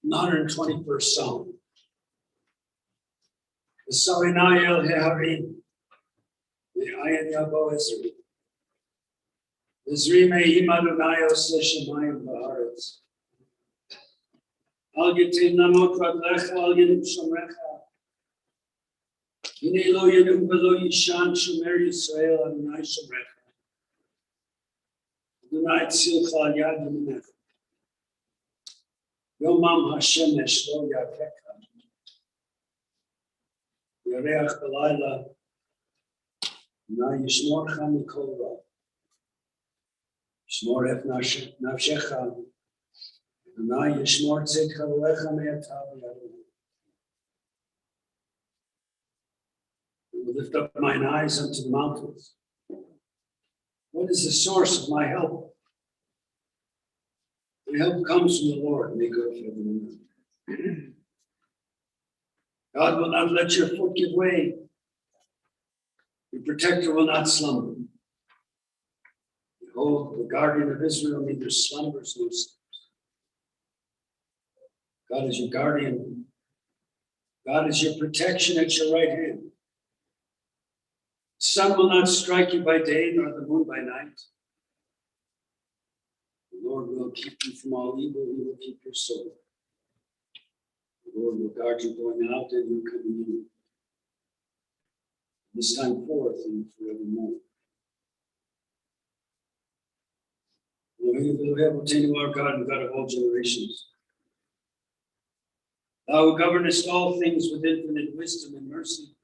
121st Psalm. V'savinai el heharim, v'ayin yavo ezri. V'zri me'im Adonai oseh shemayim v'haaretz. Al yitin namot radlecha, al yinum shomrecha. Hine lo yinum v'lo yishan shomer Yisrael, Adonai shomrecha. Adonai tzilcha al yad yaminecha. Yomam hashemesh lo yakecha. Yareach b'layla. Adonai yishmorcha mikol ra. Yishmor et nafshecha. Adonai yishmor tzedka v'lecha me'atav yadonai. I will lift up mine eyes unto the mountains. What is the source of my help? My help comes from the Lord, maker of heaven and earth. God will not let your foot give way. Your protector will not slumber. Behold, the guardian of Israel neither slumbers nor sleeps. God is your guardian. God is your protection at your right hand. The sun will not strike you by day, nor the moon by night. The Lord will keep you from all evil. He will keep your soul. The Lord will guard you going out and you coming in, this time forth and forevermore. Elohim, our God and God of all generations. Thou who governest all things with infinite wisdom and mercy,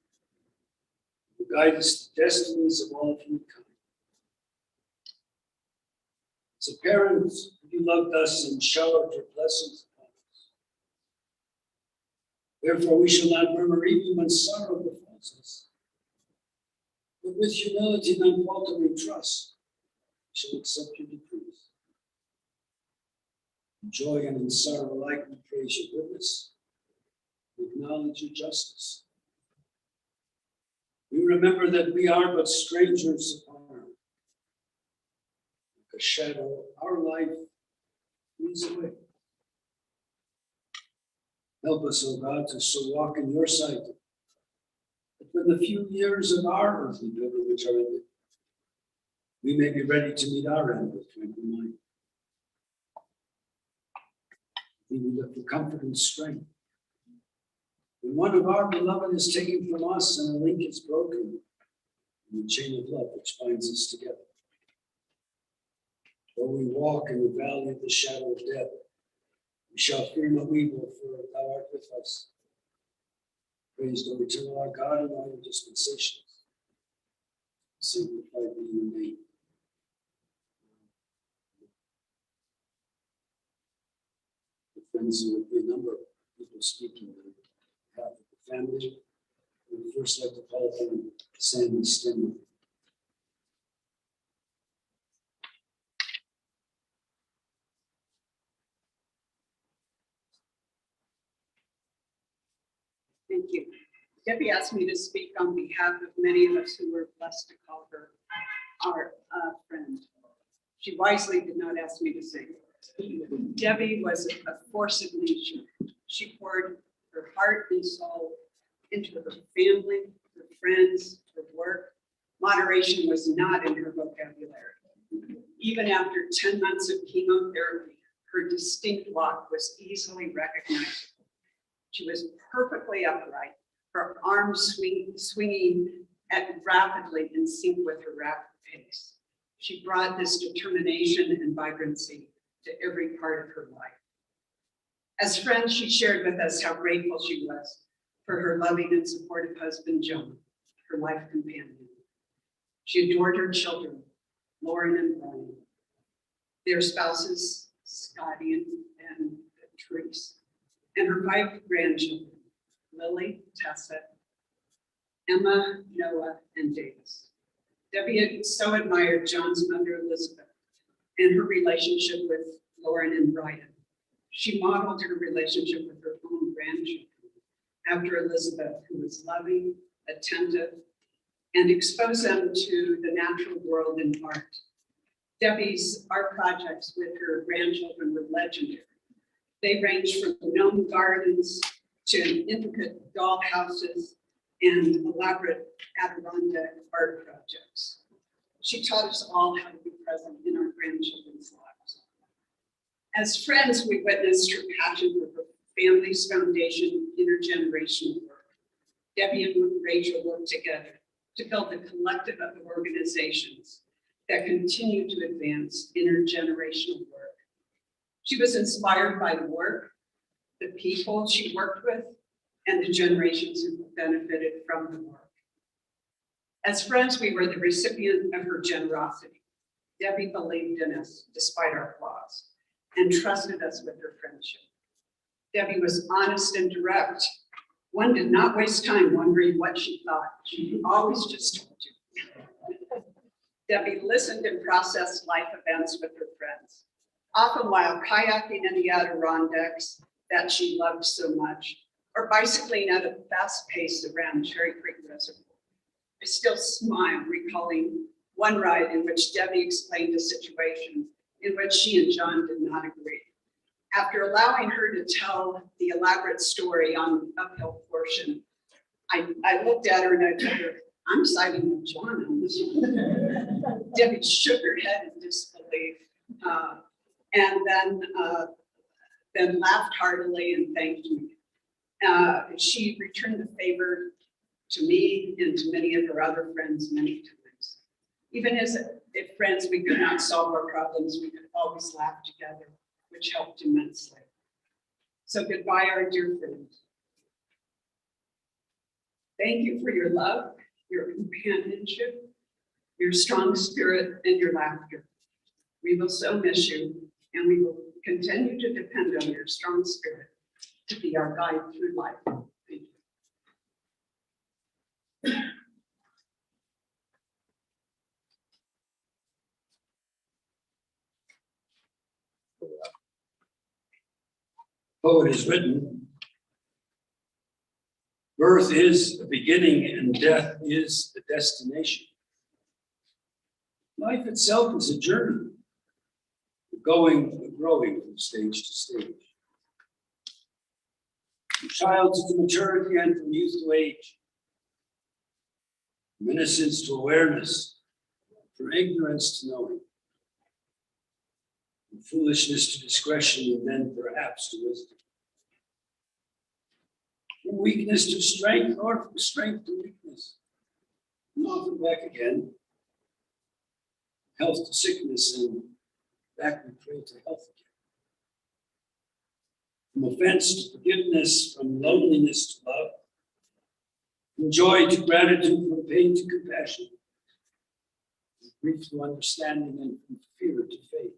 who guidest the destinies of all humankind. As a parent, you loved us and showered your blessings upon us. Therefore, we shall not murmur even when sorrow befalls us, but with humility and unfaltering trust, we shall accept your decrees. In joy and in sorrow alike, we praise your goodness, we acknowledge your justice. We remember that we are but strangers upon earth. Like a shadow, our life flees away. Help us, O God, to so walk in your sight, that when the few years of our earthly pilgrimage are ended, we may be ready to meet our end with tranquil mind. We look for comfort and strength. When one of our beloved is taken from us and a link is broken in the chain of love which binds us together. Though we walk in the valley of the shadow of death, we shall fear no evil, for thou art with us. Praised, O eternal our God, in all your dispensations. Sanctified be your name. Friends, there will be a number of people speaking on behalf of the family. We would first like to call upon Sandy Stimmer. Thank you. Debbie asked me to speak on behalf of many of us who were blessed to call her our friend. She wisely did not ask me to sing. Debbie was a force of nature. She poured her heart and soul into her family, her friends, her work. Moderation was not in her vocabulary. Even after 10 months of chemotherapy, her distinct walk was easily recognizable. She was perfectly upright, her arms swinging rapidly in sync with her rapid pace. She brought this determination and vibrancy to every part of her life. As friends, she shared with us how grateful she was for her loving and supportive husband, John, her life companion. She adored her children, Lauren and Brian, their spouses, Scotty and Patrice, and her 5 grandchildren, Lily, Tessa, Emma, Noah, and Davis. Debbie had so admired John's mother, Elizabeth, and her relationship with Lauren and Brian. She modeled her relationship with her own grandchildren after Elizabeth, who was loving, attentive, and exposed them to the natural world and art. Debbie's art projects with her grandchildren were legendary. They range from gnome gardens to intricate doll houses and elaborate Adirondack art projects. She taught us all how to be present in our grandchildren's lives. As friends, we witnessed her passion for her family's foundation intergenerational work. Debbie and Rachel worked together to build a collective of organizations that continue to advance intergenerational work. She was inspired by the work, the people she worked with, and the generations who benefited from the work. As friends, we were the recipient of her generosity. Debbie believed in us despite our flaws and trusted us with her friendship. Debbie was honest and direct. One did not waste time wondering what she thought. She always just told you. Debbie listened and processed life events with her friends, often while kayaking in the Adirondacks that she loved so much, or bicycling at a fast pace around Cherry Creek Reservoir. I still smile recalling one ride in which Debbie explained a situation in which she and John did not agree. After allowing her to tell the elaborate story on the uphill portion, I looked at her and I told her, I'm siding with John on this one. Debbie shook her head in disbelief and then laughed heartily and thanked me. She returned the favor to me and to many of her other friends many times. Even as if friends we could not solve our problems, we could always laugh together, which helped immensely. So goodbye, our dear friend. Thank you for your love, your companionship, your strong spirit, and your laughter. We will so miss you, and we will continue to depend on your strong spirit to be our guide through life. Thank you. Poet has written, birth is the beginning and death is the destination. Life itself is a journey, growing from stage to stage. From child to maturity and from youth to age. From innocence to awareness, from ignorance to knowing. From foolishness to discretion, and then perhaps to wisdom. From weakness to strength, or from strength to weakness. And often back again. Health to sickness, and back we pray to health again. From offense to forgiveness, from loneliness to love. From joy to gratitude, from pain to compassion. From grief to understanding, and from fear to faith.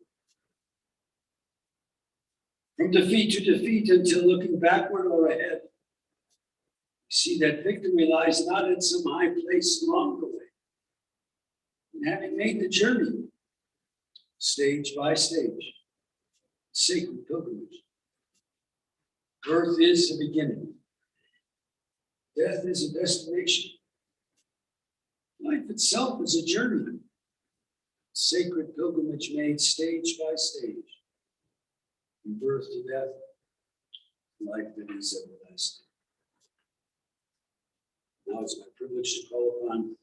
From defeat to defeat until looking backward or ahead. We see that victory lies not in some high place along the way. And having made the journey, stage by stage, sacred pilgrimage. Birth is the beginning. Death is a destination. Life itself is a journey. Sacred pilgrimage made stage by stage. From birth to death, life that is everlasting. Now it's my privilege to call upon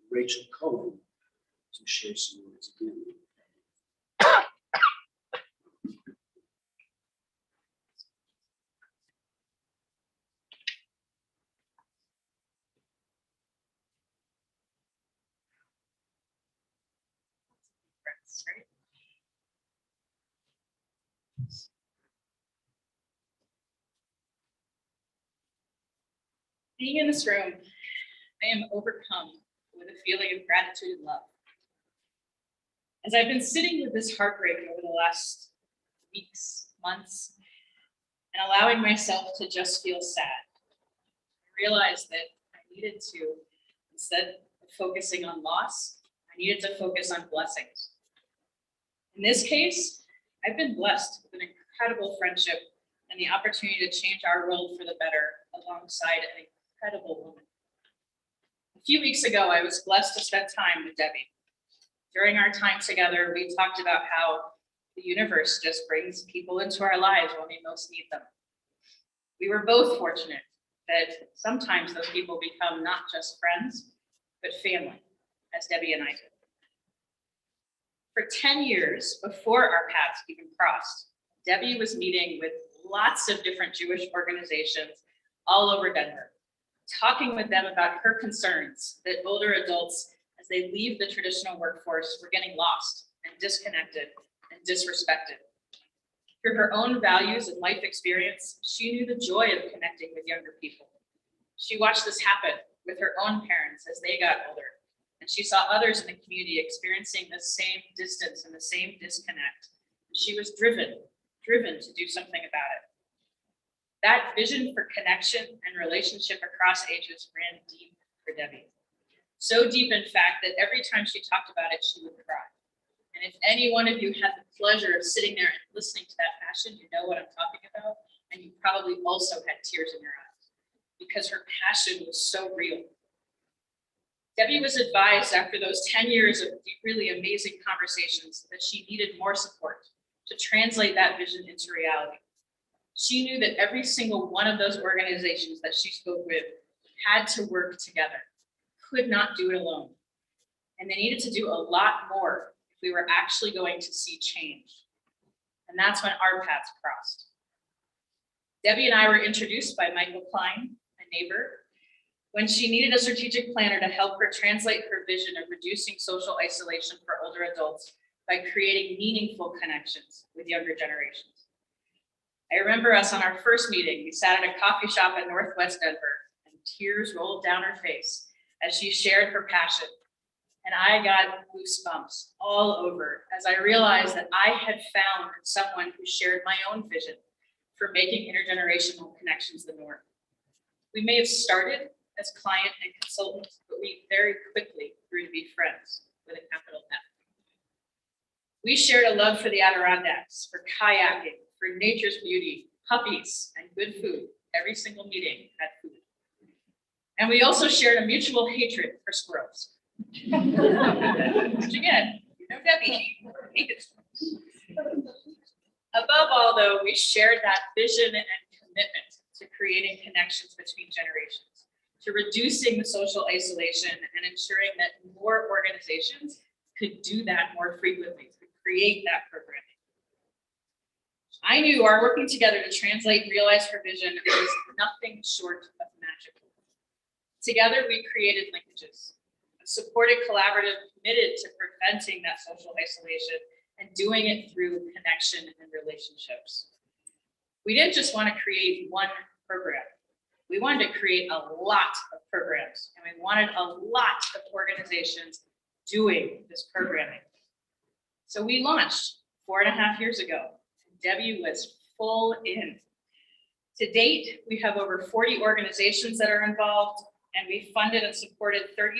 Rachel Cohen to share some words again. Being in this room, I am overcome with a feeling of gratitude and love. As I've been sitting with this heartbreak over the last weeks, months, and allowing myself to just feel sad, I realized that I needed to, instead of focusing on loss, I needed to focus on blessings. In this case, I've been blessed with an incredible friendship and the opportunity to change our world for the better alongside an incredible woman. A few weeks ago, I was blessed to spend time with Debbie. During our time together, we talked about how The universe just brings people into our lives when we most need them. We were both fortunate that sometimes those people become not just friends, but family, as Debbie and I did. For 10 years before our paths even crossed, Debbie was meeting with lots of different Jewish organizations all over Denver, talking with them about her concerns that older adults, as they leave the traditional workforce, were getting lost and disconnected and disrespected. Through her own values and life experience, she knew the joy of connecting with younger people. She watched this happen with her own parents as they got older, and she saw others in the community experiencing the same distance and the same disconnect. She was driven to do something about it. That vision for connection and relationship across ages ran deep for Debbie. So deep, in fact, that every time she talked about it, she would cry. And if any one of you had the pleasure of sitting there and listening to that passion, you know what I'm talking about. And you probably also had tears in your eyes because her passion was so real. Debbie was advised after those 10 years of really amazing conversations that she needed more support to translate that vision into reality. She knew that every single one of those organizations that she spoke with had to work together, could not do it alone. And they needed to do a lot more if we were actually going to see change. And that's when our paths crossed. Debbie and I were introduced by Michael Klein, a neighbor, when she needed a strategic planner to help her translate her vision of reducing social isolation for older adults by creating meaningful connections with younger generations. I remember us on our first meeting. We sat at a coffee shop in Northwest Denver, and tears rolled down her face as she shared her passion. And I got goosebumps all over as I realized that I had found someone who shared my own vision for making intergenerational connections the norm. We may have started as client and consultant, but we very quickly grew to be friends with a capital F. We shared a love for the Adirondacks, for kayaking, for nature's beauty, puppies, and good food. Every single meeting had food. And we also shared a mutual hatred for squirrels. Which again, you know Debbie, hated squirrels. Above all, though, we shared that vision and commitment to creating connections between generations, to reducing the social isolation and ensuring that more organizations could do that more frequently, to create that programming. I knew our working together to translate and realize her vision was nothing short of magical. Together, we created linkages, a supported collaborative committed to preventing that social isolation and doing it through connection and relationships. We didn't just want to create one program. We wanted to create a lot of programs, and we wanted a lot of organizations doing this programming. So we launched 4.5 years ago. Debbie was full in. To date, we have over 40 organizations that are involved, and we funded and supported 35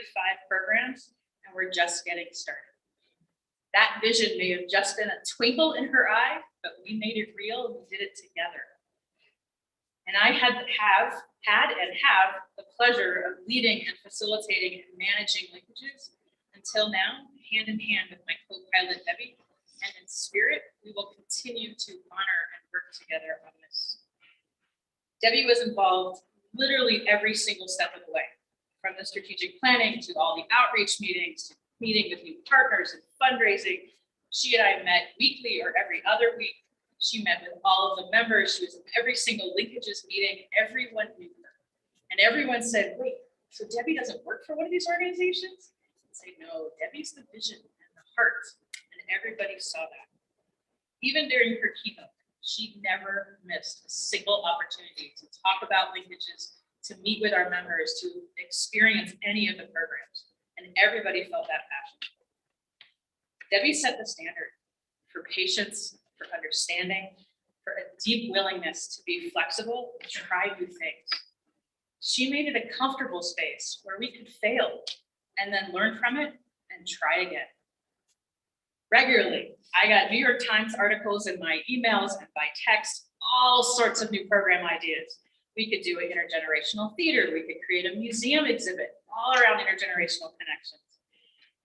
programs, and we're just getting started. That vision may have just been a twinkle in her eye, but we made it real and we did it together. And I had and have the pleasure of leading and facilitating and managing linkages until now, hand in hand with my co-pilot Debbie. And in spirit, we will continue to honor and work together on this. Debbie was involved literally every single step of the way, from the strategic planning to all the outreach meetings, to meeting with new partners and fundraising. She and I met weekly or every other week. She met with all of the members. She was in every single linkages meeting. Everyone knew her. And everyone said, wait, so Debbie doesn't work for one of these organizations? I'd say, no, Debbie's the vision and the heart. And everybody saw that. Even during her keynote, she never missed a single opportunity to talk about linkages, to meet with our members, to experience any of the programs. And everybody felt that passion. Debbie set the standard for patience, for understanding, for a deep willingness to be flexible and try new things. She made it a comfortable space where we could fail and then learn from it and try again. Regularly, I got New York Times articles in my emails and by text, all sorts of new program ideas. We could do an intergenerational theater. We could create a museum exhibit all around intergenerational connections.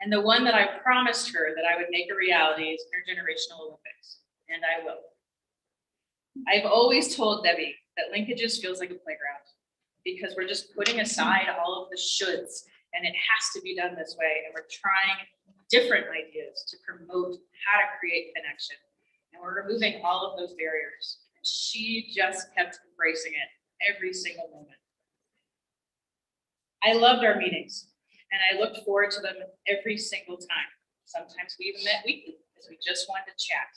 And the one that I promised her that I would make a reality is Intergenerational Olympics. and I will. I've always told Debbie that linkages feels like a playground because we're just putting aside all of the shoulds and it has to be done this way. And we're trying different ideas to promote how to create connection. And we're removing all of those barriers. And she just kept embracing it every single moment. I loved our meetings and I looked forward to them every single time. Sometimes we even met weekly because we just wanted to chat.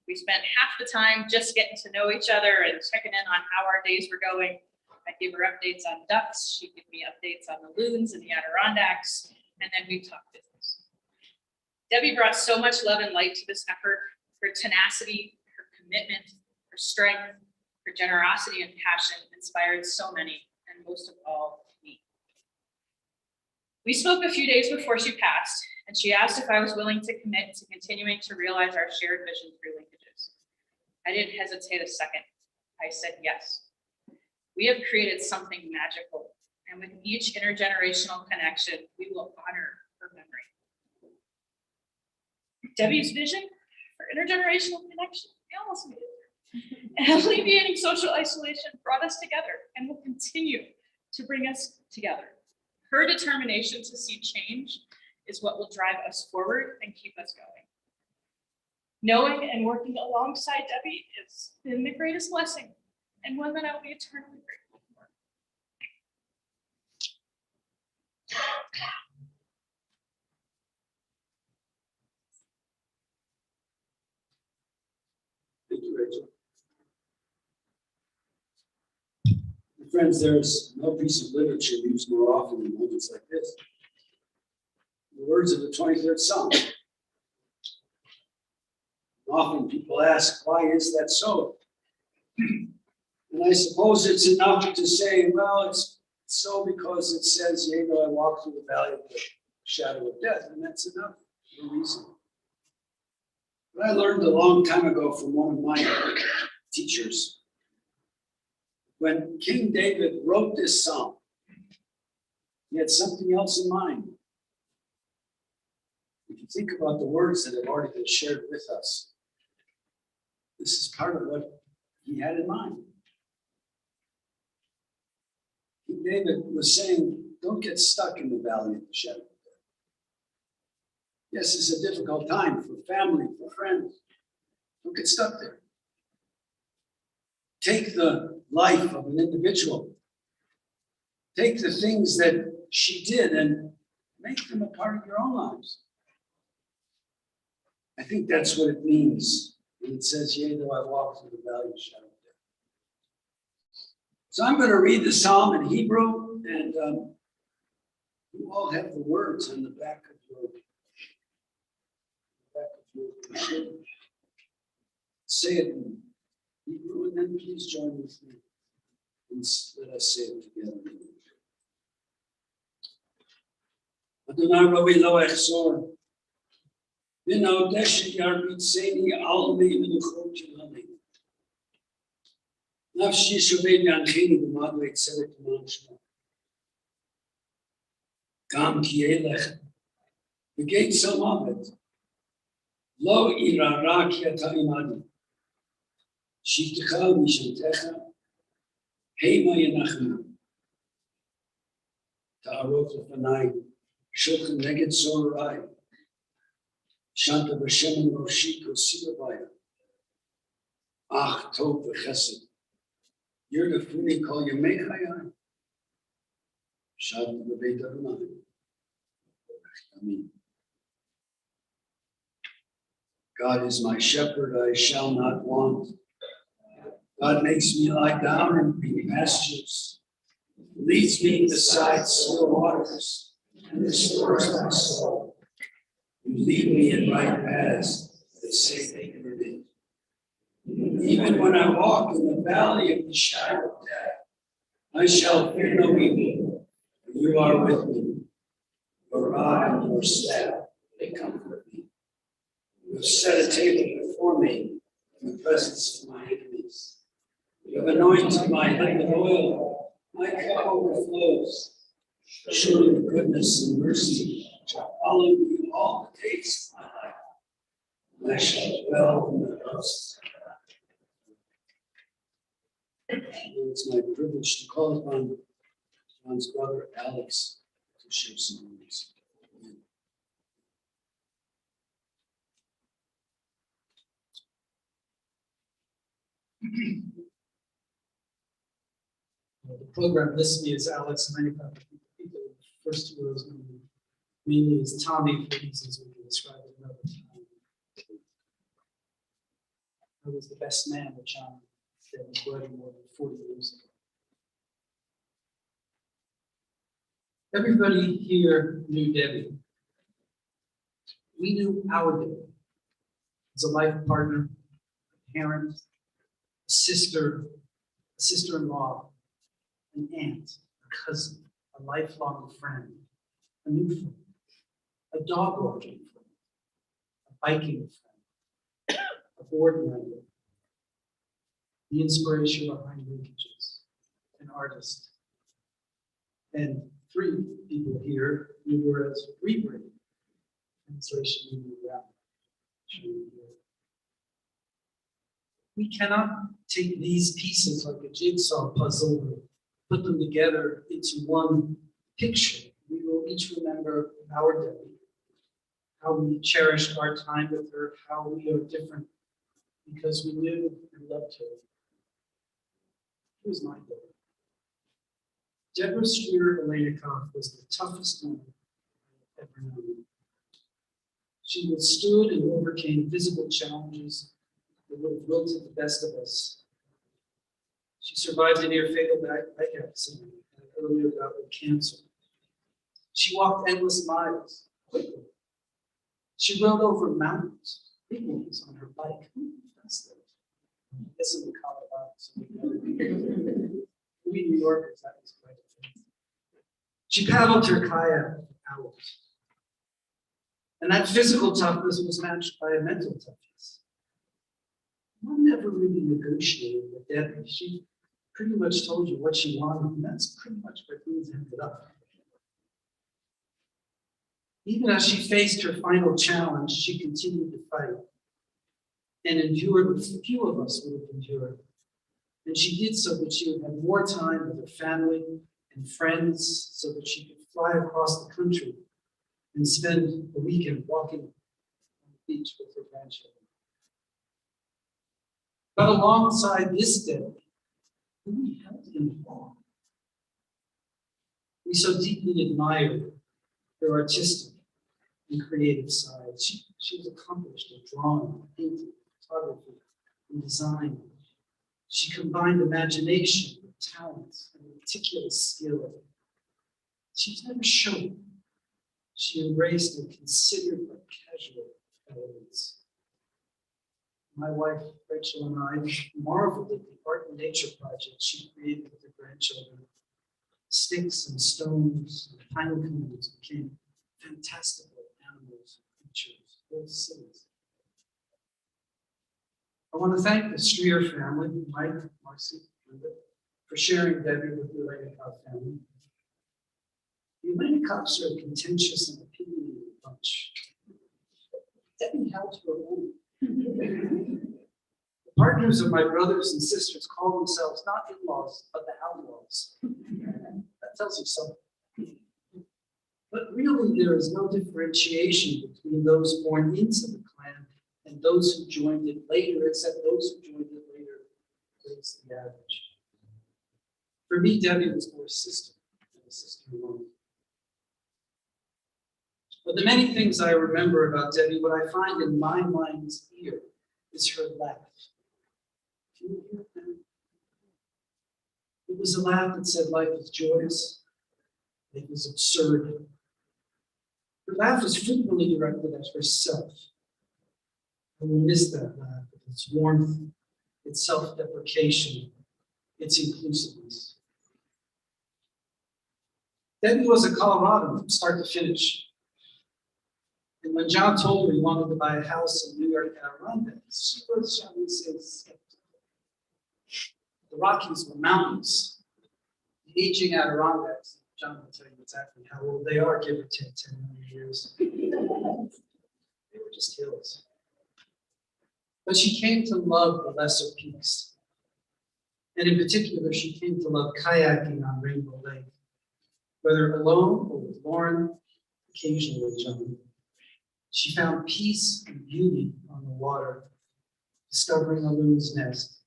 We spent half the time just getting to know each other and checking in on how our days were going. I gave her updates on ducks. She'd give me updates on the loons and the Adirondacks, and then we'd talk business. Debbie brought so much love and light to this effort. Her tenacity, her commitment, her strength, her generosity and passion inspired so many, and most of all, me. We spoke a few days before she passed, and she asked if I was willing to commit to continuing to realize our shared vision through linkages. I didn't hesitate a second. I said yes. We have created something magical, and with each intergenerational connection, we will honor her memory. Debbie's vision for intergenerational connection, we almost made it. And alleviating social isolation brought us together and will continue to bring us together. Her determination to see change is what will drive us forward and keep us going. Knowing and working alongside Debbie has been the greatest blessing and one that I'll be eternally grateful for. Thank you, Rachel. Friends, there's no piece of literature used more often in moments like this. The words of the 23rd Psalm. Often people ask, why is that so? And I suppose it's enough to say, well, it's so because it says, yea, though I walk through the valley of the shadow of death, and that's enough, no reason. But I learned a long time ago from one of my teachers. When King David wrote this psalm, he had something else in mind. If you think about the words that have already been shared with us, this is part of what he had in mind. King David was saying, don't get stuck in the valley of the shadow of death. Yes, it's a difficult time for family, for friends. Don't get stuck there. Take the life of an individual. Take the things that she did and make them a part of your own lives. I think that's what it means when it says, yea, though I walk through the valley of the shadow of death. So I'm going to read the psalm in Hebrew, and you all have the words on the back of your computer. Say it in Hebrew, and then please join with me and let us say it together. Adonai Rabbi lo echzor, v'na'odesh yarbitzeni al me'menuchot yilani. Nafshi shovei v'yanchini b'madrei tzedek l'man shmo. Gam ki elech v'geit salmavet, lo ira ra ki ata imadi. Shivtecha mishantecha, heima yenachma. Ta'arot lefanai, shulchan neged zorai. Shanta b'shem roshi kosila baya. Ach tov v'chesed. Yerdefuni kol yemei chayai. Shanta b'beit Adonai. Amen. God is my shepherd, I shall not want. God makes me lie down in green pastures, leads me beside still waters, and restores my soul. You lead me in right paths that save me from it. Even when I walk in the valley of the shadow of death, I shall fear no evil, for you are with me. Your rod and your staff, they comfort me. You have set a table before me in the presence of my enemies. You have anointed my head with oil. My cup overflows. Surely goodness and mercy shall follow me all the days of my life. I shall dwell in the toast. It's my privilege to call upon John's brother, Alex, to share some words. The program lists me as Alex Aleinikoff. People, the first two rows know me mainly as Tommy for reasons we can describe it another time. I was the best man at John that was wedding more than 40 years ago. Everybody here knew Debbie. We knew our Debbie as a life partner, a parent, a sister-in-law, an aunt, a cousin, a lifelong friend, a new friend, a dog walking friend, a biking friend, a board member, the inspiration behind linkages, an artist. And three people here knew her as Rebreak, translation meaning around. We cannot take these pieces like a jigsaw puzzle and put them together into one picture. We will each remember our Debbie, how we cherished our time with her, how we are different because we knew and loved her. Here's my Debbie. Debra Aleinikoff was the toughest woman I've ever known. She withstood and overcame visible challenges that would have wilted the best of us. She survived a near fatal bike accident and an earlier bout with cancer. She walked endless miles quickly. She rode over mountains, big ones, on her bike. Who does that? I guess in Colorado. So we New Yorkers, that was quite a thing. She paddled her kayak for hours. And that physical toughness was matched by a mental toughness. One never really negotiated with Debbie. She pretty much told you what she wanted, and that's pretty much where things ended up. Even as she faced her final challenge, she continued to fight and endured what few of us would have endured. And she did so that she would have more time with her family and friends so that she could fly across the country and spend the weekend walking on the beach with her grandchildren. But alongside this Debbie, who we held in awe, we so deeply admired her artistic and creative side. She was accomplished at drawing, painting, photography, and design. She combined imagination with talent and meticulous skill. She was never showy. She embraced and considered but casual elements. My wife, Rachel, and I marveled at the art and nature project she created with her grandchildren. Sticks and stones and pine cones became fantastical animals and creatures, whole cities. I want to thank the Streer family, Mike, Marcy, Linda, for sharing Debbie with the Aleinikoff family. The Aleinikoffs are a contentious and opinionated bunch. Debbie held her own. The partners of my brothers and sisters call themselves not in-laws, but the outlaws. That tells you something. But really, there is no differentiation between those born into the clan and those who joined it later, except those who joined it later raised the average. For me, Debbie was more a sister than a sister-in-law. But the many things I remember about Debbie, what I find in my mind's ear is her laugh. Can you hear that? It was a laugh that said life is joyous, it was absurd. Her laugh was frequently directed at herself. I will miss that laugh with its warmth, its self-deprecation, its inclusiveness. Debbie was a Coloradan from start to finish. And when John told her he wanted to buy a house in New York Adirondacks, she was, shall we say, skeptical. The Rockies were mountains. The aging Adirondacks, John will tell you exactly how old they are, give or take 10 million years. They were just hills. But she came to love the lesser peaks. And in particular, she came to love kayaking on Rainbow Lake, whether alone or with Lauren, occasionally with John. She found peace and beauty on the water, discovering a loon's nest,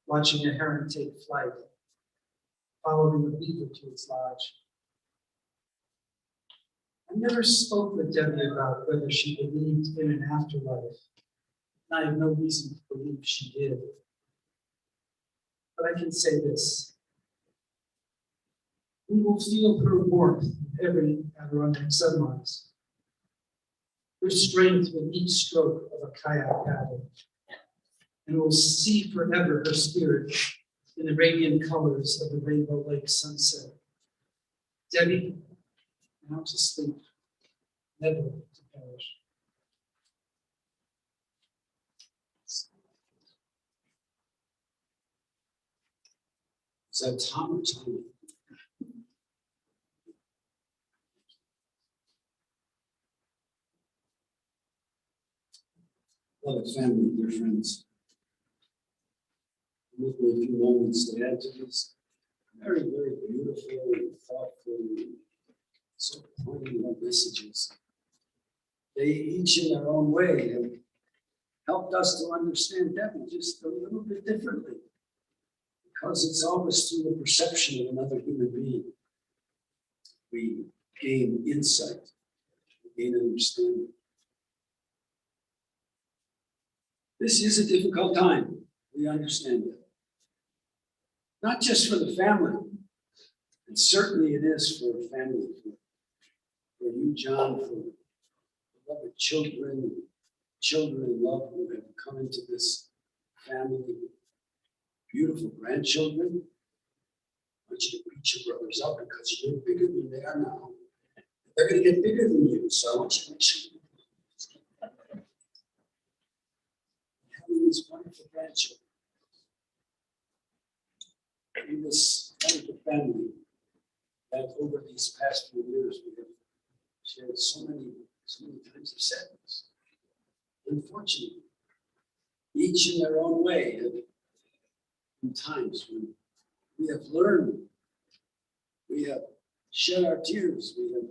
watching a heron take flight, following the beaver to its lodge. I never spoke with Debbie about whether she believed in an afterlife. I have no reason to believe she did. But I can say this. We will feel her warmth every Adirondack sunrise, her strength with each stroke of a kayak paddle, and we'll see forever her spirit in the radiant colors of the Rainbow Lake sunset. Debbie, now to sleep, never to perish. Is that Tom or Tommy? Love it, family, dear friends. With me a few moments to add to this very, very beautiful and thoughtful, and so poignant messages. They each in their own way have helped us to understand Debbie just a little bit differently. Because it's always through the perception of another human being. We gain insight, we gain understanding. This is a difficult time, we understand that. Not just for the family, and certainly it is for a family, for you, John, for beloved children in love who have come into this family. Beautiful grandchildren. I want you to beat your brothers up because you're bigger than they are now. They're going to get bigger than you, so I want you to make sure. Having these wonderful grandchildren. In this wonderful family that over these past few years we have shared so many times of sadness. Unfortunately, each in their own way have in times when we have learned, we have shed our tears, we have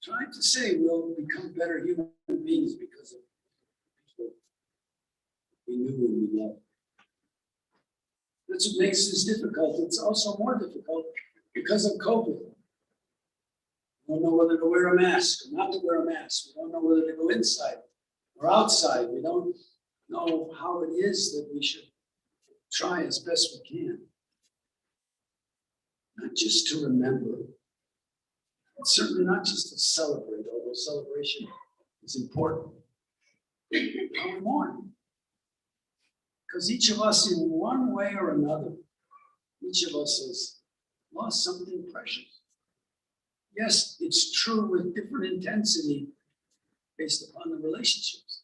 tried to say we'll become better human beings because of people we knew and we loved. That's what makes this difficult. It's also more difficult because of COVID. We don't know whether to wear a mask or not to wear a mask. We don't know whether to go inside or outside. We don't know how it is that we should try as best we can. Not just to remember, and certainly not just to celebrate, although celebration is important. How we mourn. Because each of us, in one way or another, each of us has lost something precious. Yes, it's true with different intensity based upon the relationships,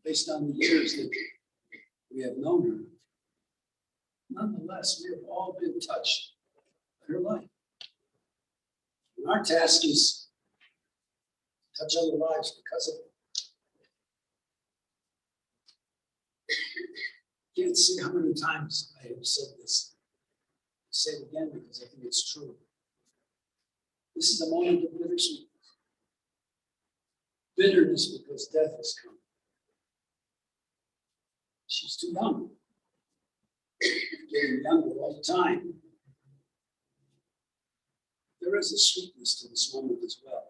based on the years that we have known her. Nonetheless, we have all been touched by her life. And our task is to touch other lives because of it. Can't say how many times I have said this. I'll say it again because I think it's true. This is a moment of bittersweetness. Bitterness because death has come. She's too young. Getting younger all the time. There is a sweetness to this moment as well.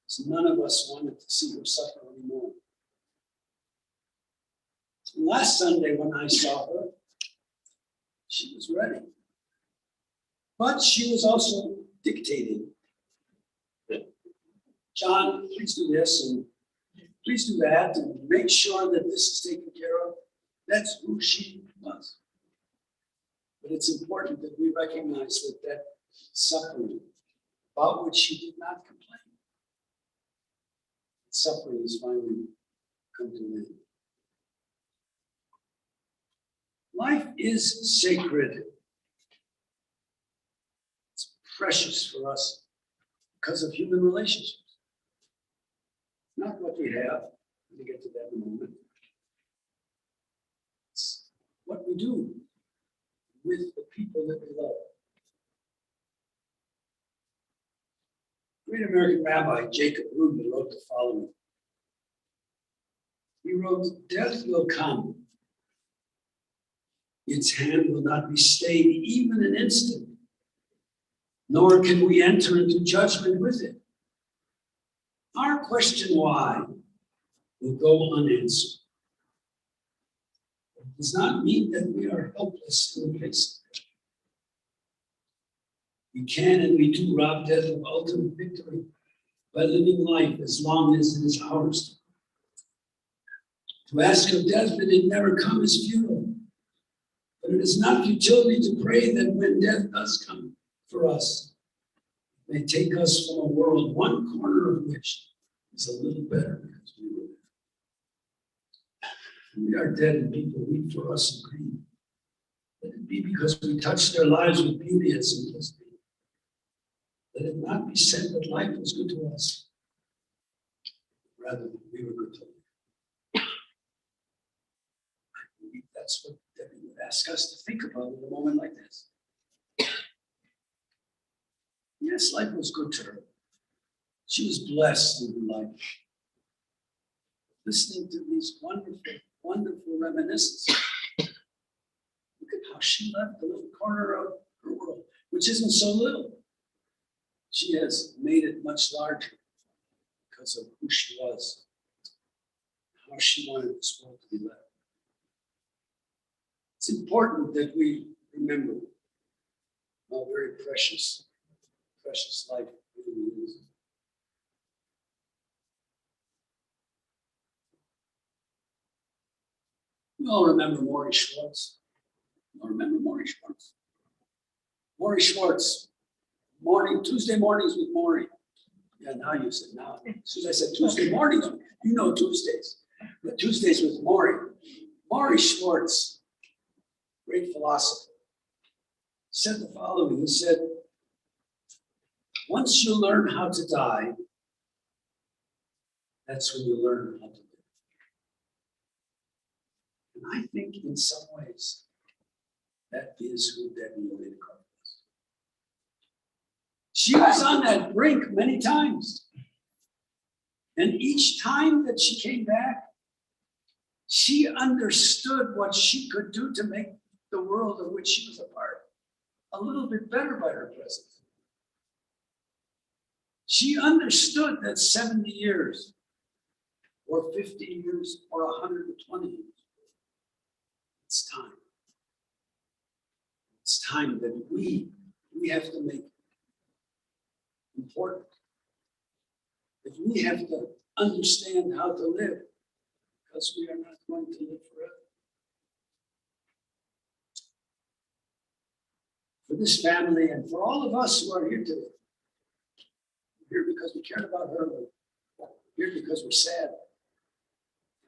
Because none of us wanted to see her suffer anymore. And last Sunday when I saw her, she was ready. But she was also dictating. John, please do this and please do that and make sure that this is taken care of. That's who she was. But it's important that we recognize that suffering, about which she did not complain, suffering has finally come to an end. Life is sacred. It's precious for us because of human relationships. Not what we have, We'll get to that in a moment. It's what we do with the people that we love. Great American rabbi Jacob Rubin wrote the following. He wrote, "Death will come. Its hand will not be stayed even an instant, nor can we enter into judgment with it. Our question why will go unanswered. It does not mean that we are helpless in the face of death. We can and we do rob death of ultimate victory by living life as long as it is ours. To ask of death that it never come is futile, but it is not futility to pray that when death does come for us, it may take us from a world, one corner of which is a little better because we were there. We are dead and people weep for us and grieve. Let it be because we touched their lives with beauty and simplicity. Let it not be said that life was good to us, rather that we were good to life. I believe that's what Debbie would ask us to think about in a moment like this. Yes, life was good to her. She was blessed in her life. Listening to these wonderful, wonderful reminiscences. Look at how she left the little corner of her world, which isn't so little. She has made it much larger because of who she was, how she wanted this world to be led. It's important that we remember how very precious life really is. You all remember Maury Schwartz? You all remember Maury Schwartz? Maury Schwartz, Tuesday mornings with Maury. Yeah, now you said now. As soon as I said Tuesday mornings, you know Tuesdays. But Tuesdays with Maury. Maury Schwartz, great philosopher, said the following. He said, once you learn how to die, that's when you learn how to live. And I think in some ways, that is who Debbie Aleinikoff is. She was on that brink many times. And each time that she came back, she understood what she could do to make the world of which she was a part a little bit better by her presence. She understood that 70 years or 50 years or 120 years, it's time. It's time that we have to make important. If we have to understand how to live, because we are not going to live forever. For this family and for all of us who are here today, we're here because we cared about her, we're here because we're sad.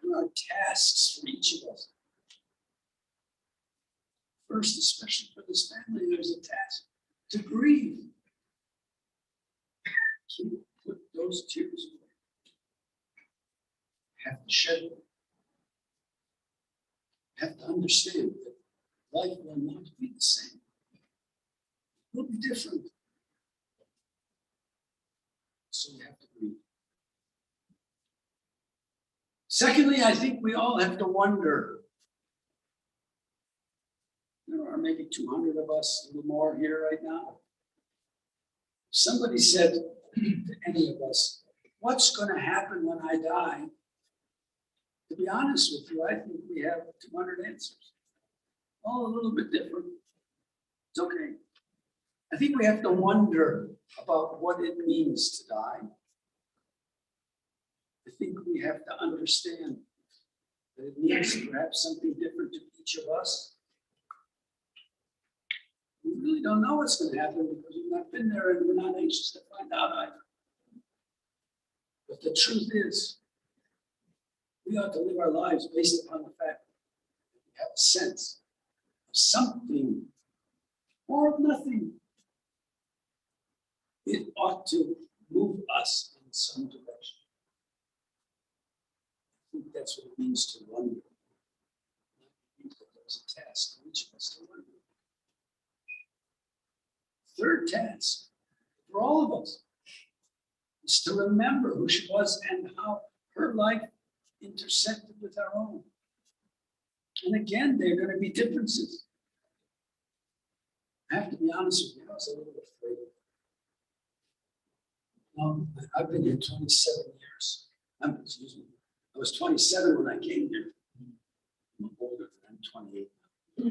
There are tasks for each of us. First, especially for this family, there's a task to grieve. To put those tears away. Have to shed them. Have to understand that life will not be the same. It will be different. So we have to grieve. Secondly, I think we all have to wonder. There are maybe 200 of us, a little more here right now. Somebody said to any of us, what's going to happen when I die? To be honest with you, I think we have 200 answers. All a little bit different. It's okay. I think we have to wonder about what it means to die. I think we have to understand that it means perhaps something different to each of us. We really don't know what's going to happen because we've not been there and we're not anxious to find out either. But the truth is, we ought to live our lives based upon the fact that we have a sense of something or of nothing. It ought to move us in some direction. think that's what it means to wonder. There's a task for each of us to wonder. Third task for all of us is to remember who she was and how her life intersected with our own. And again, there are going to be differences. I have to be honest with you, I was a little afraid. I've been here 27 years. Excuse me. I was 27 when I came here. I'm older than I'm 28 now.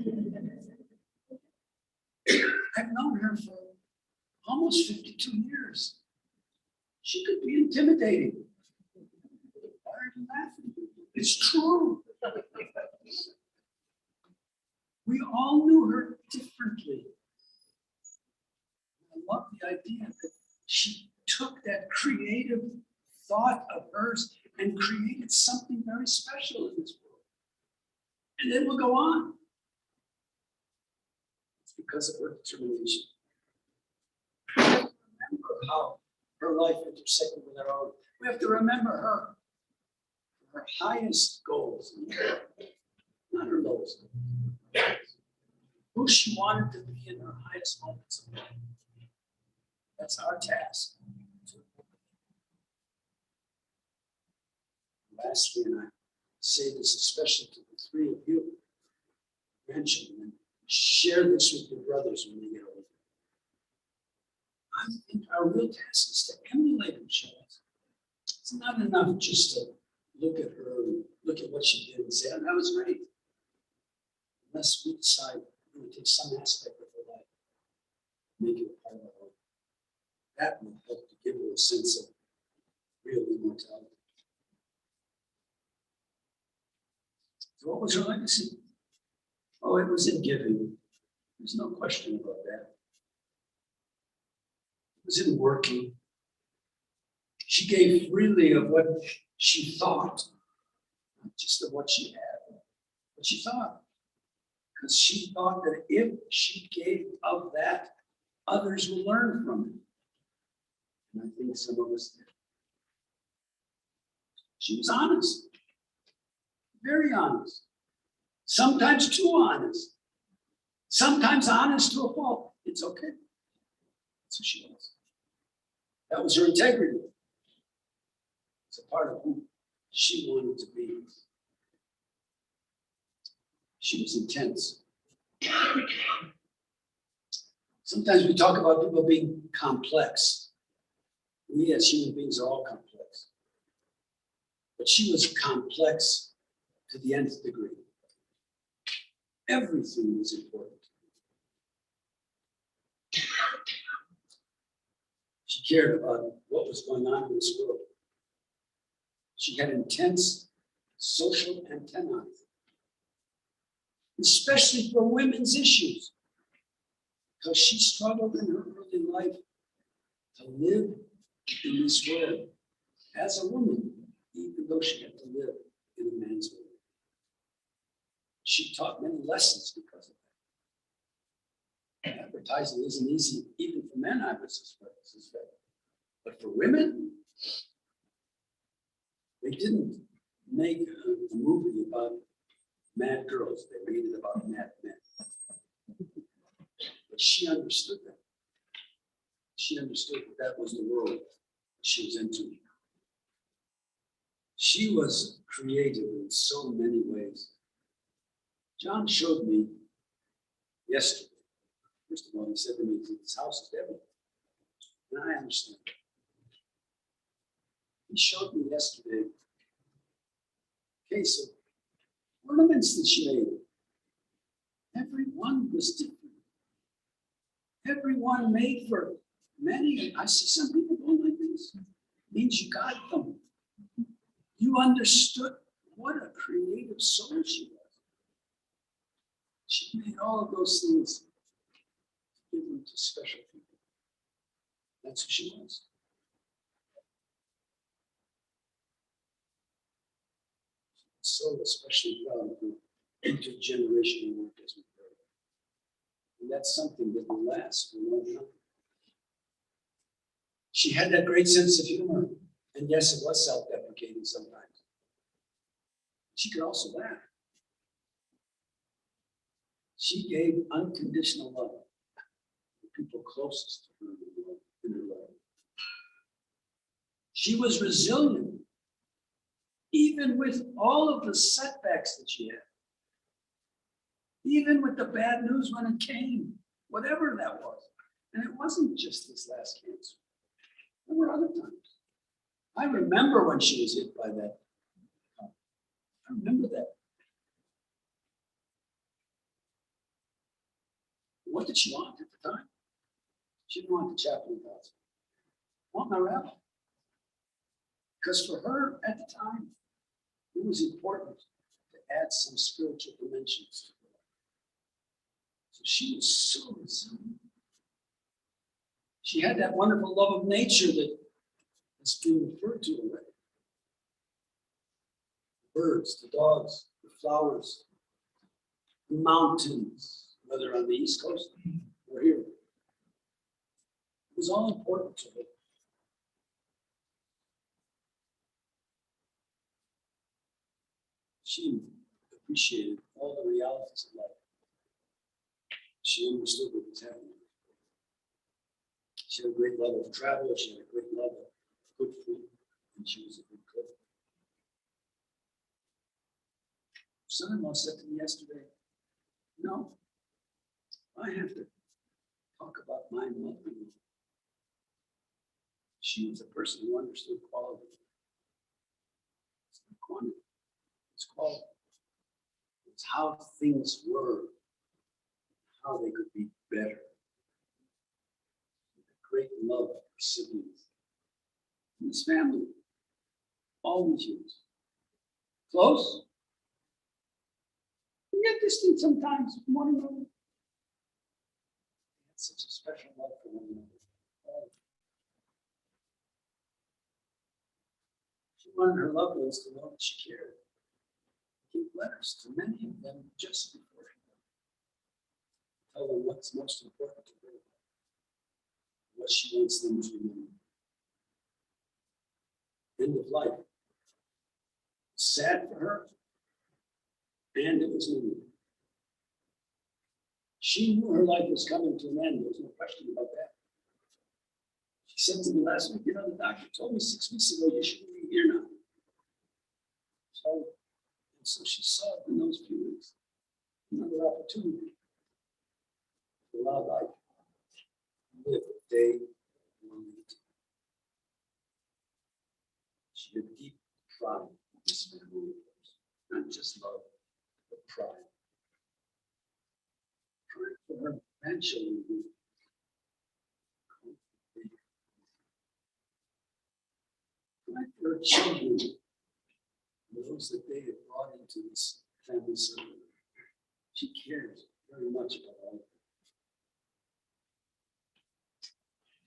I've known her for almost 52 years. She could be intimidating. Why are you laughing? It's true. We all knew her differently. I love the idea that she took that creative thought of hers and created something very special in this world. And it will go on. It's because of her determination. Remember how her life intersected with our own. We have to remember her highest goals, not her lowest. Who she wanted to be in her highest moments of life. That's our task. Lastly, and I say this especially to the three of you, grandchildren, share this with your brothers when they get older. I think our real task is to emulate who she was. It's not enough just to look at her, look at what she did and say, oh, that was great. Unless we decide we're going to take some aspect of her life, make it a part of our own. That will help to give her a sense of real immortality. So what was her legacy? Oh, it was in giving. There's no question about that. It was in working. She gave freely of what she thought, not just of what she had, but she thought. Because she thought that if she gave of that, others will learn from it. And I think some of us did. She was honest. Very honest. Sometimes too honest. Sometimes honest to a fault. It's okay. That's who she was. That was her integrity. It's a part of who she wanted to be. She was intense. Sometimes we talk about people being complex. We as human beings are all complex. But she was complex to the nth degree. Everything was important. She cared about what was going on in this world. She had intense social antennae, especially for women's issues, because she struggled in her early life to live in this world as a woman, even though she had to live in a man's world. She taught many lessons because of that. Advertising isn't easy, even for men, I would suspect. But for women, they didn't make a movie about mad girls. They made it about mad men. But she understood that. She understood that was the world she was into. She was creative in so many ways. John showed me yesterday. First of all, he said to me, this house is everything. And I understand. He showed me yesterday a case of ornaments that she made. Every one was different. Every one made for many. I see some people don't like this. It means you got them. You understood what a creative soul she was. She made all of those things to give them to special people. That's who she was. So especially proud of her intergenerational work as we pray. And that's something that will last for a long time. She had that great sense of humor. And yes, it was self-deprecating sometimes. She could also laugh. She gave unconditional love to the people closest to her in her life. She was resilient, even with all of the setbacks that she had. Even with the bad news when it came, whatever that was. And it wasn't just this last cancer. There were other times. I remember when she was hit by that. I remember that. What did she want at the time? She didn't want the chaplain house. Want my rabbi. Because for her at the time, it was important to add some spiritual dimensions to her life. So she was so resilient. She had that wonderful love of nature that has been referred to already. The birds, the dogs, the flowers, the mountains, whether on the East Coast or here. It was all important to her. She appreciated all the realities of life. She understood what was happening. She had a great love of travel. She had a great love of good food, and she was a good cook. Son-in-law said to me yesterday, "No, I have to talk about my mother. She was a person who understood quality. It's not quantity, it's quality. It's how things were, how they could be better. Great love for siblings. And this family, all these years. Close, and yet distant sometimes from one another. They had such a special love for one another. She wanted her loved ones to know that she cared. She gave letters to many of them just before she died. Tell them what's most important to her, what she wants them to remember. End of life. Sad for her, and it was needed. She knew her life was coming to an end. There's no question about that. She said to me last week, the doctor told me 6 weeks ago, you shouldn't be here now. So she saw in those few weeks another opportunity to allow life to live a day one minute. She had deep pride in this family, not just love, but pride. Pride for her grandchildren. Pride for her children, those that they had brought into this family circle. She cares very much about all of them.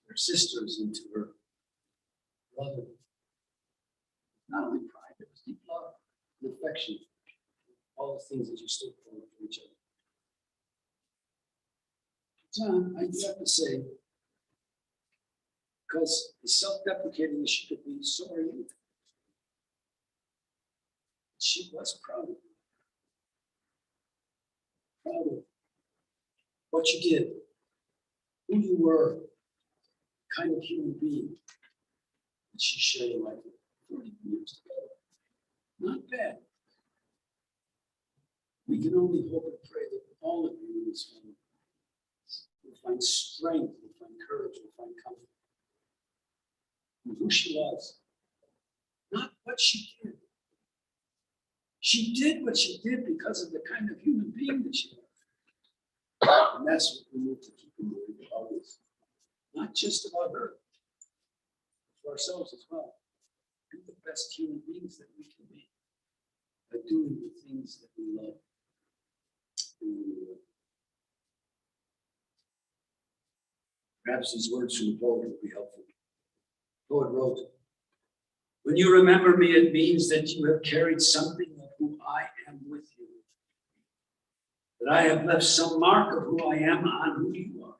Her sisters and to her brother. Not only pride, there was deep love and affection. All the things that you stood for each other. John, I do have to say, because as self-deprecating as she could be, so are you. She was proud of you. Proud of what you did, who you were, kind of human being that she shared life with 40 years together. Not bad. We can only hope and pray that all of you in this family will find strength, will find courage, will find comfort in who she was, not what she did. She did what she did because of the kind of human being that she was. And that's what we need to keep in mind always. Not just about her, but for ourselves as well. Be the best human beings that we can be by doing the things that we love. Perhaps these words from the poet would be helpful. The poet wrote, "When you remember me, it means that you have carried something of who I am with you. That I have left some mark of who I am on who you are.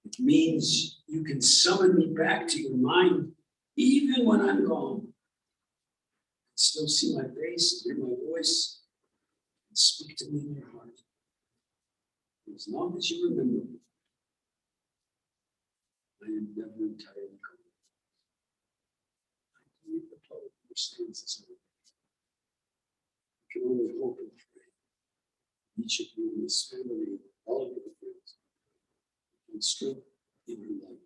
It means you can summon me back to your mind even when I'm gone. Still see my face, hear my voice, and speak to me in your heart. As long as you remember, I am never entirely gone. I believe the poet understands this. I can only hope and pray. Each of you in this family, all of your friends, and strength in your life.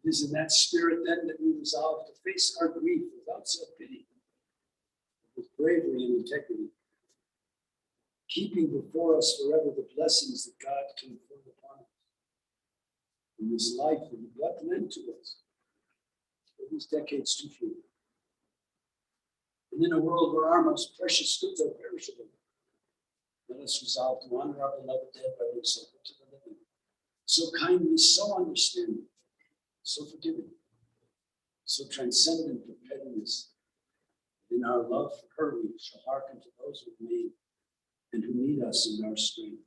It is in that spirit then that we resolve to face our grief without self-pity, with bravery and integrity, keeping before us forever the blessings that God conferred upon us in this life that God lent to us for these decades too few. And in a world where our most precious goods are perishable, let us resolve to honor our beloved dead by being so good to the living, so kindly, so understanding, so forgiving, so transcendent of pettiness. In our love for her, we shall hearken to those who remain and who need us in our strength.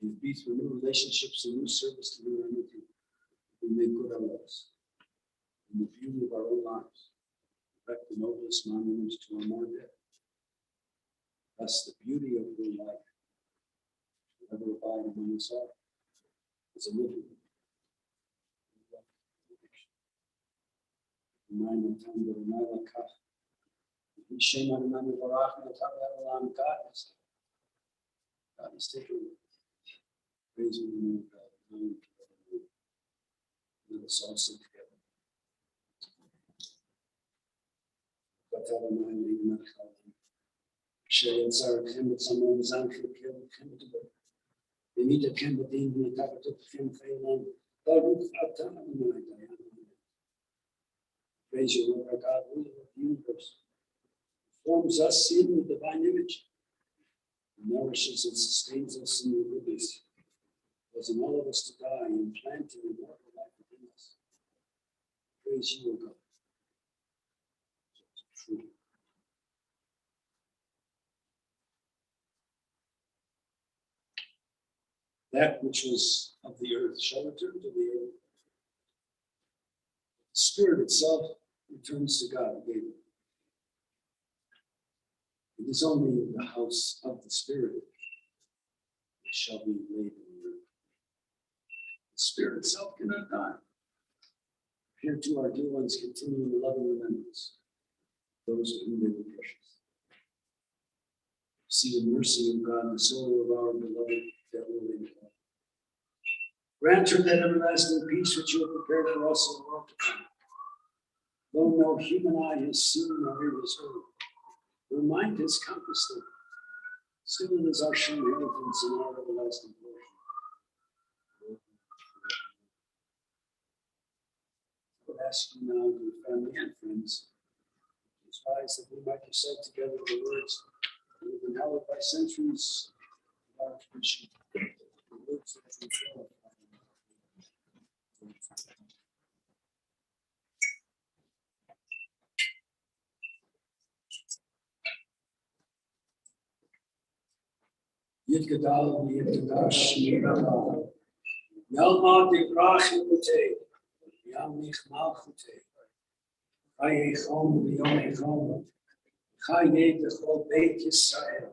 May it be through new relationships and new service to new unity we make good our lives. In the beauty of our own lives, erect the noblest monuments to our more dead. Thus, the beauty of your life will ever abide among us all as a living. Aleinikoff. God is taking praise in the name of God. Let us all sing together. Praise you, Lord our God, ruler of the universe, forms us in the divine image, nourishes and sustains us in your goodness, causing all of us to die and planting immortal life within us. Praise you, O God. True. That which was of the earth shall return to the earth. The Spirit itself returns to God again. It is only in the house of the Spirit that shall be laid in the earth. The Spirit itself cannot die. Here too our dear ones continue in the loving remembrance, those to whom they were precious. See the mercy of God, the soul of our beloved that will live. Grant her that everlasting peace which you have prepared for us in the world to come. Though no human eye has seen nor ear has heard, her mind has compassed them. Still it is our sure inheritance and our everlasting portion. I would ask you now, dear family and friends, to advise that we might recite together the words that have been held by centuries of our tradition, the words that have been filled. Yitgadal v'yitgadash yirabah. Yalma divrachimute. Yamich malchute. Chayechom v'yomechom. Chaye b'chol beit Yisrael.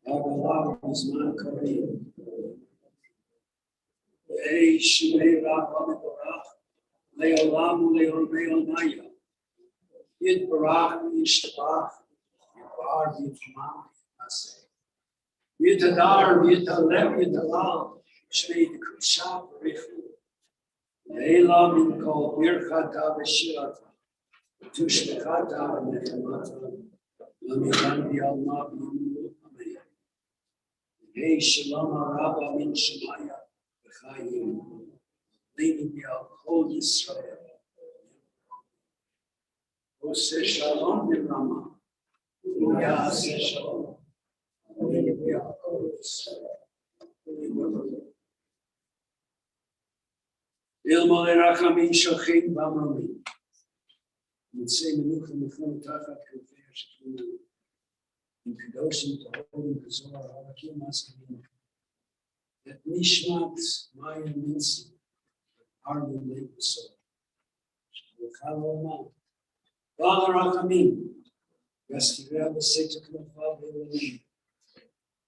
Agalam b'zman kareem. Ve'ei shemei rabba mevorach. Le'olam u'le'olmei olmaya. Yitbarach v'yishtabach. Yitbar v'yitmam v'yitmaseh. Yitadar, Yitalem, Yitalal, Shmei Kusha, Rifu, Elam in Kol, Birchata, Veshirata, Tushkata, Nechamata, Lamiran, Yalma, Yimu, Amen. Hey, Shalom, Araba, Min Shemaya, Bechayim, Levi, Bial, Kol Yisrael, Ose Shalom, Nirama, Yase Shalom. Ilmole rachamim shochim v'amramim. Mitzvei menucha mechon tachat kafei hashekhinah. In kadoshim tohorim kazor halakim maskelim. Et nishmat maya minsi. Ardu leib b'sor. Sh'v'chal olam. Father Rachamim, Yastirah B'Seita K'Nafal B'Elohim,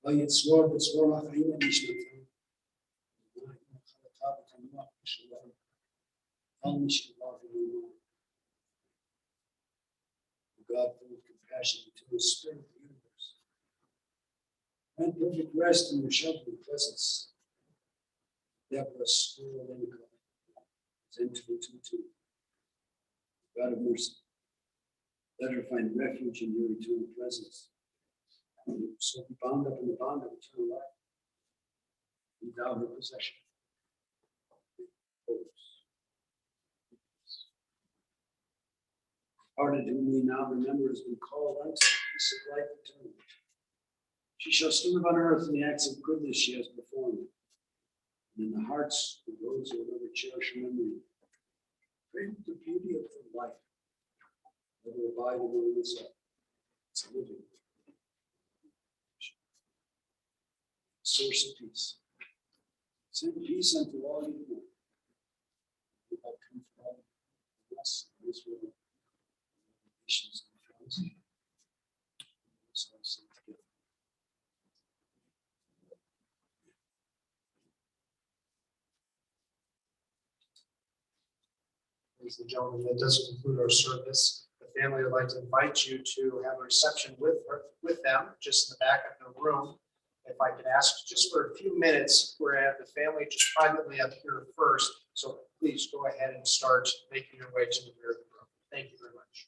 Vayitzvor B'Tzvor Rachayim B'Mishnatam, Chalatav B'Tanach B'Shalom, Al Mishkav B'Elohim, God full of compassion to the spirit of the universe, and perfect rest in your sheltering presence. Debra, Aleinikoff, Zen 222. God of mercy, let her find refuge in your eternal presence. So be bound up in the bond of eternal life. Endow her possession. Hearted whom we now remember has been called unto the peace of life eternal. She shall steward on earth in the acts of goodness she has performed. And in the hearts of those who will ever cherish her memory, pray the beauty of her life. Let her abide among us all. It's a living source of peace. Send peace unto all you know. Without come for all of us in this world, nations and friends. Let's all sing together. Ladies and gentlemen, that does conclude our service. The family would like to invite you to have a reception with them, just in the back of the room. If I could ask just for a few minutes, we're at the family just privately up here first. So please go ahead and start making your way to the rear of the room. Thank you very much.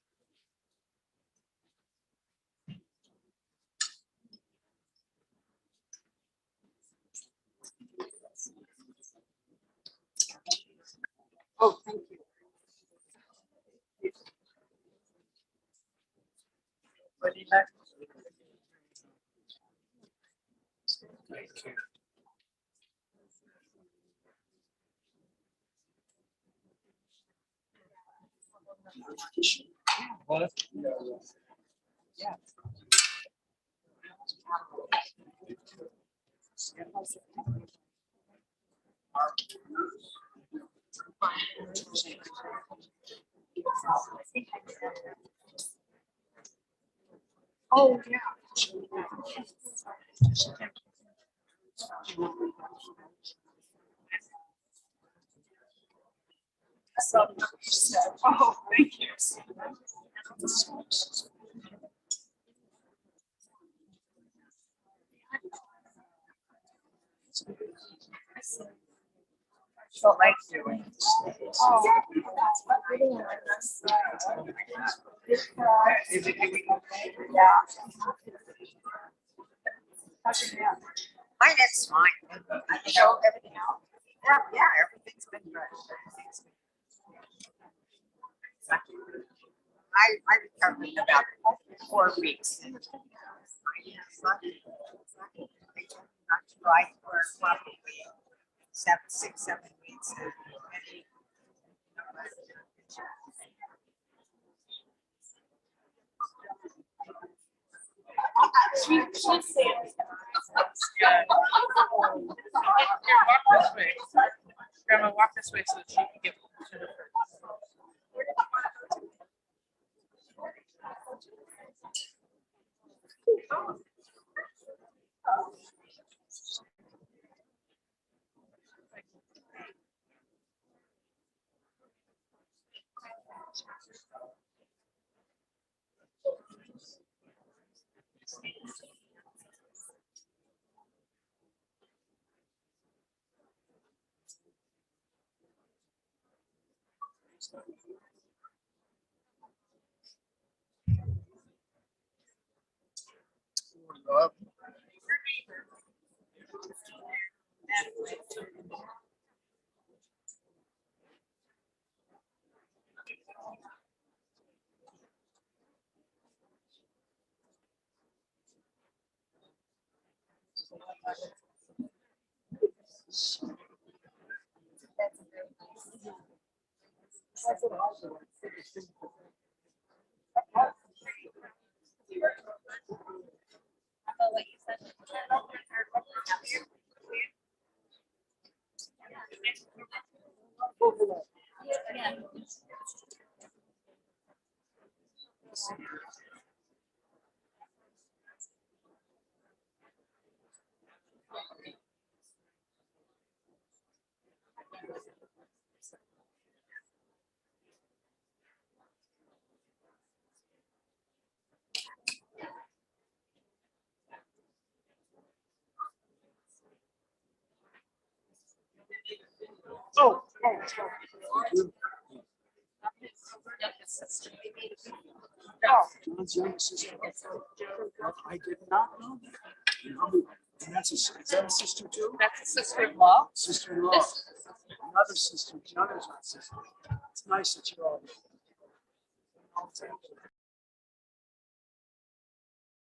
Oh, thank you. What do you have? What? Yeah. Oh, yeah. So, oh, thank you. Felt like doing. Oh, is it doing okay? Yeah. Mine is fine. I show everything out. Yeah, everything's been good. I recovered in about 4 weeks. Not to drive for probably 7 weeks. She's saying. Yeah. Here, walk this way. Grandma, walk this way so that she can get to her. Oh, John's younger sister. I did not know that. And that's is that a sister too? That's a sister-in-law. Sister-in-law. This- Another sister, the other's not sister. It's nice that you're all.